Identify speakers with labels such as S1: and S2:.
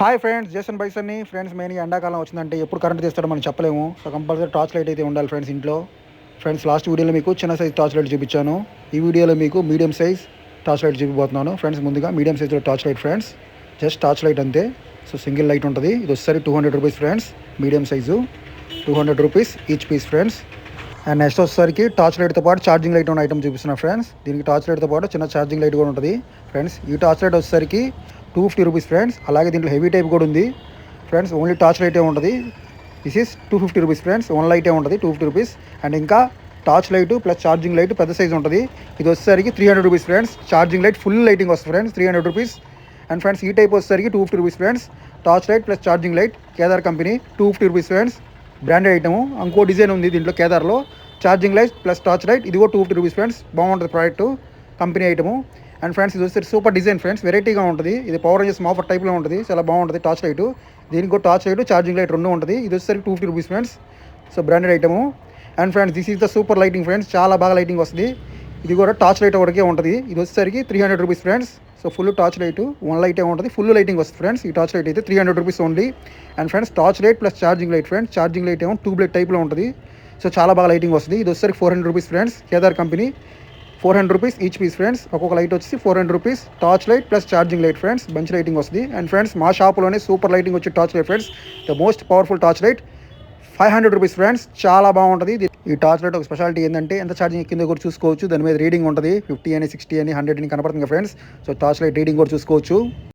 S1: Hi friends, Jason బైసన్ని. Friends, మెయిన్ ఎండాకాలం వచ్చిందంటే ఎప్పుడు కరెంట్ తీస్తాడో మనం చెప్పలేము. సో కంపల్సరీ టార్చ్ లైట్ అయితే ఉండాలి ఫ్రెండ్స్ ఇంట్లో. ఫ్రెండ్స్, లాస్ట్ వీడియోలో మీకు చిన్న సైజ్ టార్చ్ లైట్ చూపించాను. ఈ వీడియోలో మీకు మీడియం సైజ్ టార్చ్ లైట్ చూపిపోతున్నాను. ఫ్రెండ్స్, ముందుగా మీడియం సైజ్లో torch light friends. Just torch light అంతే. సో సింగిల్ లైట్ ఉంటుంది. ఇది వచ్చేసరి 200 rupees friends. Medium size 200 rupees each piece friends. And next వచ్చేసరికి టార్చ్ లైట్తో పాటు ఛార్జింగ్ లైట్ ఉన్న ఐటమ్ చూపిస్తున్నా ఫ్రెండ్స్. దీనికి టార్చ్ లైట్తో పాటు చిన్న ఛార్జింగ్ లైట్ కూడా ఉంటుంది ఫ్రెండ్స్. ఈ టార్చ్ లైట్ వచ్చేసరికి 250 రూపీస్ ఫ్రెండ్స్. అలాగే దీంట్లో హెవీ టైప్ కూడా ఉంది ఫ్రెండ్స్. ఓన్లీ టార్చ్ లైటే ఉంటుంది. This is 250 rupees friends. One లైటే ఉంటుంది 250 రూపీస్. అండ్ ఇంకా torch light plus charging light పెద్ద సైజ్ ఉంటుంది. ఇది వచ్చేసరికి 300 rupees friends. Charging light full lighting వస్తుంది ఫ్రెండ్స్, 300 రూపీస్. అండ్ ఫ్రెండ్స్, ఈ టైప్ వచ్చేసరికి 250 rupees friends. Torch light plus charging light Kedar company 250 rupees friends. Branded item. ఇంకో design ఉంది దీంట్లో కేదార్లో, charging light plus torch light. ఇది కూడా 250 రూపీస్ ఫ్రెండ్స్. బాగుంటుంది product, company item. And friends, ఇది వచ్చేసి సూపర్ డిజైన్ ఫ్రెండ్స్. వెరైటీగా ఉంటుంది. ఇది పవర్ రేంజెస్ మాఫర్ టైప్లో ఉంటుంది. చాలా బాగుంటుంది టార్చ్ లైట్. దీనికి కూడా టార్చ్ లైట్ ఛార్జింగ్ లైట్ రెండు ఉంటుంది. ఇది వచ్చేసరికి 250 rupees friends. So branded item. And friends, this is the super lighting friends. చాలా బాగా లైటింగ్ వస్తుంది. ఇది కూడా టార్చ్ లైట్ వరకే ఉంటుంది. ఇది వచ్చేసరికి 300 rupees friends. So full torch light, one లైటే ఉంటుంది. ఫుల్ లైటింగ్ వస్తుంది ఫ్రెండ్స్. ఈ టార్చ్ లైట్ అయితే 300 rupees only. And friends, torch light plus charging light friends. Charging light ఏమో ట్యూబ్లైట్ టైప్లో ఉంటుంది. సో చాలా బాగా లైటింగ్ వస్తుంది. ఇది వచ్చేసరికి 400 rupees friends. Kedar company 400 rupees each piece friends. ఒక్కొక్క లైట్ వచ్చి 400 rupees. Torch light plus charging light friends. మంచి లైటింగ్ వస్తుంది. అండ్ ఫ్రెండ్స్, మా షాప్లోనే సూపర్ లైటింగ్ వచ్చి torch light friends. The most powerful torch light 500 rupees friends. చాలా బాగుంటుంది. ఈ టార్చ్ లైట్ ఒక స్పెషాలిటీ ఏంటంటే ఎంత ఛార్జింగ్ కింద కూడా చూసుకోవచ్చు. దాని మీద రీడింగ్ ఉంటుంది. 50 అని, 60 అని, 100 అని కనపడుతుంది friends. So torch light reading కూడా చూసుకోవచ్చు.